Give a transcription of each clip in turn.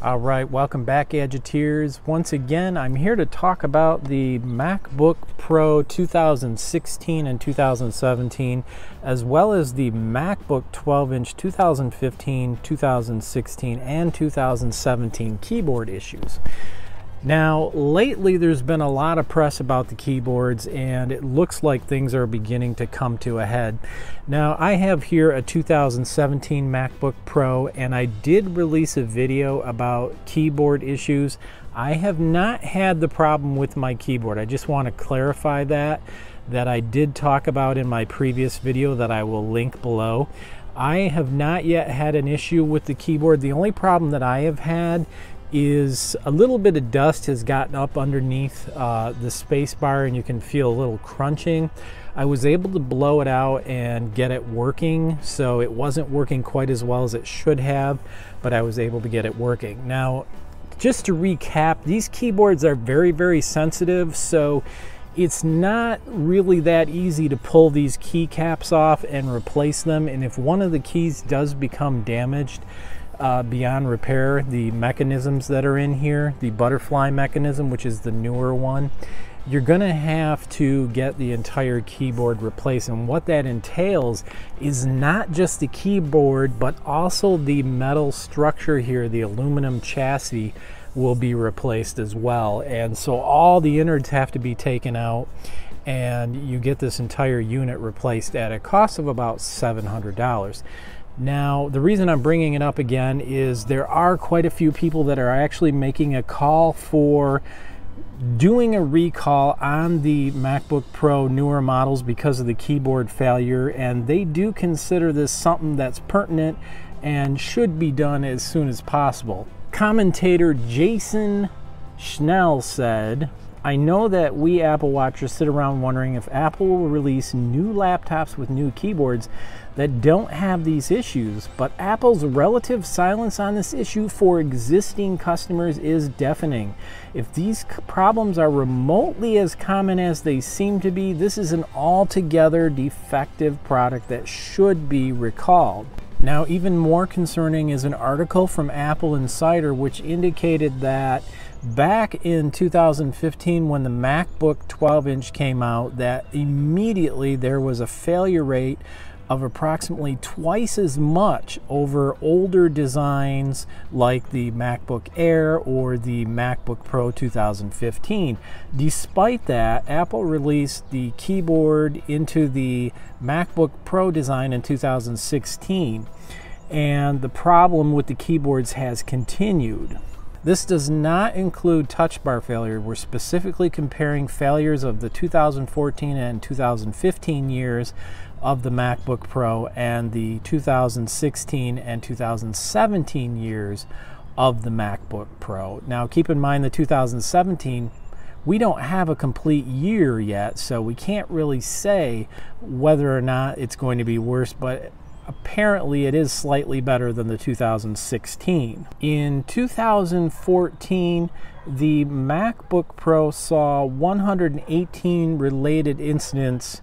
All right, welcome back, Gadgeteers. Once again, I'm here to talk about the MacBook Pro 2016 and 2017, as well as the MacBook 12-inch 2015, 2016, and 2017 keyboard issues. Now, lately there's been a lot of press about the keyboards, and it looks like things are beginning to come to a head. Now, I have here a 2017 MacBook Pro, and I did release a video about keyboard issues. I have not had the problem with my keyboard. I just want to clarify that I did talk about in my previous video that I will link below. I have not yet had an issue with the keyboard. The only problem that I have had is a little bit of dust has gotten up underneath the space bar, and you can feel a little crunching. I was able to blow it out and get it working, so it wasn't working quite as well as it should have, but I was able to get it working. Now, just to recap, these keyboards are very, very sensitive, so it's not really that easy to pull these keycaps off and replace them. And if one of the keys does become damaged beyond repair, the mechanisms that are in here, the butterfly mechanism, which is the newer one, you're gonna have to get the entire keyboard replaced. And what that entails is not just the keyboard, but also the metal structure here, the aluminum chassis, will be replaced as well. And so all the innards have to be taken out, and you get this entire unit replaced at a cost of about $700. Now, the reason I'm bringing it up again is there are quite a few people that are actually making a call for doing a recall on the MacBook Pro newer models because of the keyboard failure, and they do consider this something that's pertinent and should be done as soon as possible. Commentator Jason Schnell said, "I know that we Apple watchers sit around wondering if Apple will release new laptops with new keyboards that don't have these issues, but Apple's relative silence on this issue for existing customers is deafening. If these problems are remotely as common as they seem to be, this is an altogether defective product that should be recalled." Now, even more concerning is an article from Apple Insider which indicated that back in 2015, when the MacBook 12-inch came out, that immediately there was a failure rate of approximately twice as much over older designs like the MacBook Air or the MacBook Pro 2015. Despite that, Apple released the keyboard into the MacBook Pro design in 2016, and the problem with the keyboards has continued. This does not include touch bar failure. We're specifically comparing failures of the 2014 and 2015 years of the MacBook Pro and the 2016 and 2017 years of the MacBook Pro. Now, keep in mind the 2017, we don't have a complete year yet, so we can't really say whether or not it's going to be worse, but apparently it is slightly better than the 2016. In 2014, the MacBook Pro saw 118 related incidents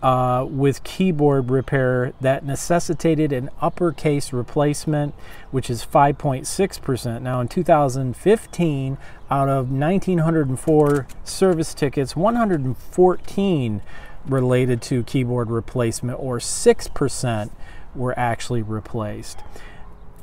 with keyboard repair that necessitated an uppercase replacement, which is 5.6%. Now, in 2015, out of 1,904 service tickets, 114 related to keyboard replacement, or 6% were actually replaced.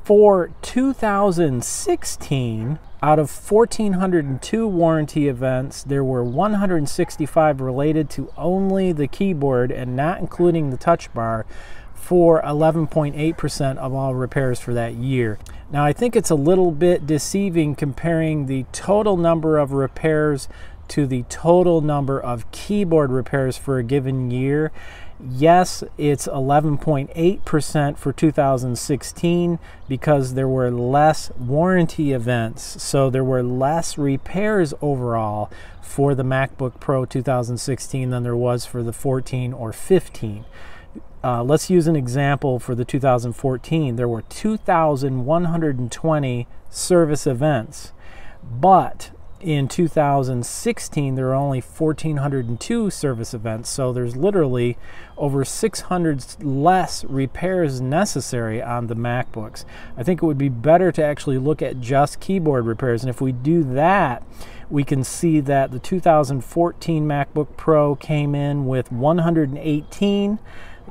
For 2016, out of 1,402 warranty events, there were 165 related to only the keyboard and not including the touch bar, for 11.8% of all repairs for that year. Now, I think it's a little bit deceiving comparing the total number of repairs to the total number of keyboard repairs for a given year. Yes, it's 11.8% for 2016 because there were less warranty events, so there were less repairs overall for the MacBook Pro 2016 than there was for the 14 or 15. Let's use an example for the 2014. There were 2,120 service events, but In 2016, there are only 1,402 service events, so there's literally over 600 less repairs necessary on the MacBooks. I think it would be better to actually look at just keyboard repairs, and if we do that, we can see that the 2014 MacBook Pro came in with 118,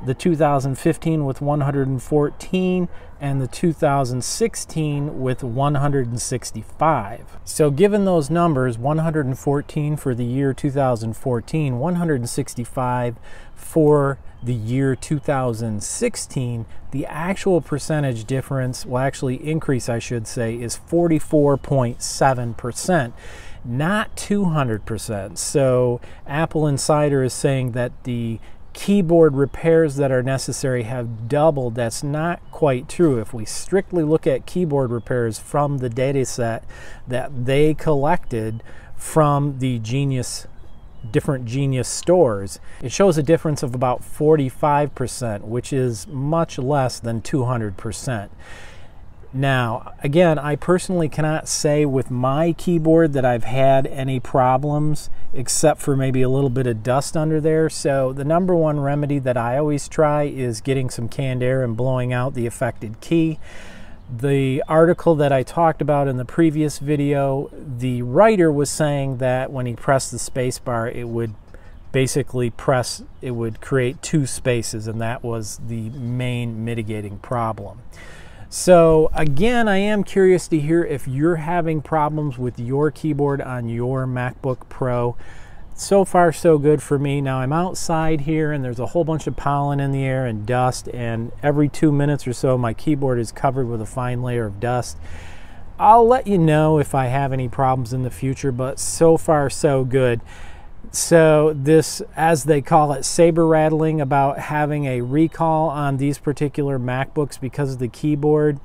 the 2015 with 114, and the 2016 with 165. So given those numbers, 114 for the year 2014, 165 for the year 2016, the actual percentage difference, well, actually increase I should say, is 44.7%. Not 200%. So Apple Insider is saying that the keyboard repairs that are necessary have doubled. That's not quite true. If we strictly look at keyboard repairs from the data set that they collected from the different Genius stores, it shows a difference of about 45%, which is much less than 200%. Now, again, I personally cannot say with my keyboard that I've had any problems except for maybe a little bit of dust under there. So the number one remedy that I always try is getting some canned air and blowing out the affected key. The article that I talked about in the previous video, the writer was saying that when he pressed the space bar, it would basically it would create two spaces, and that was the main mitigating problem. So again, I am curious to hear if you're having problems with your keyboard on your MacBook Pro. So far, so good for me. Now I'm outside here and there's a whole bunch of pollen in the air and dust, and every 2 minutes or so my keyboard is covered with a fine layer of dust. I'll let you know if I have any problems in the future, but so far so good. So this, as they call it, saber rattling about having a recall on these particular MacBooks because of the keyboard,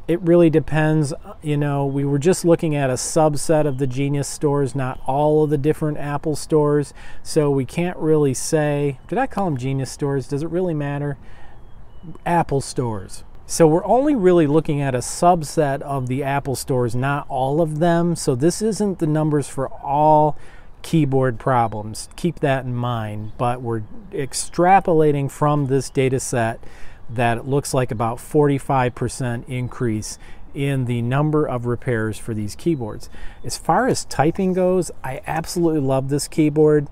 it really depends. You know, we were just looking at a subset of the Genius stores, not all of the different Apple stores, so we can't really say, did I call them Genius stores? Does it really matter? Apple stores. So we're only really looking at a subset of the Apple stores, not all of them, so this isn't the numbers for all keyboard problems. Keep that in mind, but we're extrapolating from this data set that it looks like about 45% increase in the number of repairs for these keyboards. As far as typing goes, I absolutely love this keyboard.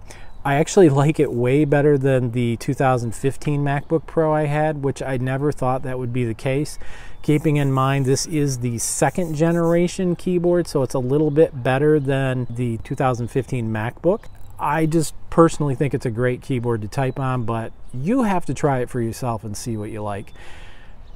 I actually like it way better than the 2015 MacBook Pro I had, which I never thought that would be the case. Keeping in mind this is the second generation keyboard, so it's a little bit better than the 2015 MacBook. I just personally think it's a great keyboard to type on, but you have to try it for yourself and see what you like.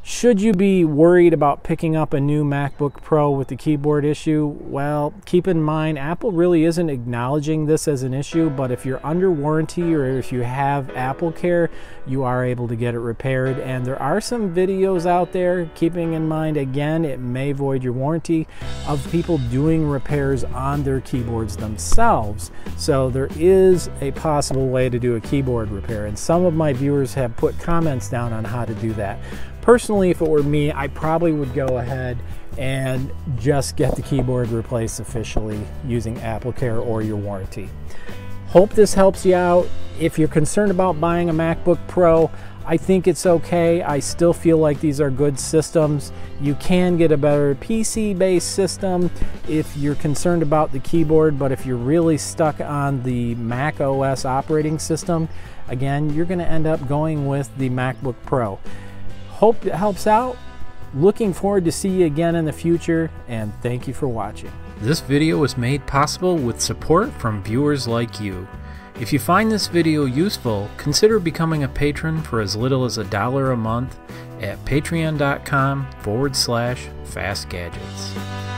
Should you be worried about picking up a new MacBook Pro with the keyboard issue? Well, keep in mind, Apple really isn't acknowledging this as an issue, but if you're under warranty or if you have Apple Care, you are able to get it repaired. And there are some videos out there, keeping in mind, again, it may void your warranty, of people doing repairs on their keyboards themselves. So there is a possible way to do a keyboard repair, and some of my viewers have put comments down on how to do that. Personally, if it were me, I probably would go ahead and just get the keyboard replaced officially using Apple Care or your warranty. Hope this helps you out. If you're concerned about buying a MacBook Pro, I think it's okay. I still feel like these are good systems. You can get a better PC-based system if you're concerned about the keyboard, but if you're really stuck on the Mac OS operating system, again, you're going to end up going with the MacBook Pro. Hope it helps out. Looking forward to see you again in the future, and thank you for watching. This video was made possible with support from viewers like you. If you find this video useful, consider becoming a patron for as little as $1 a month at patreon.com/fastgadgets.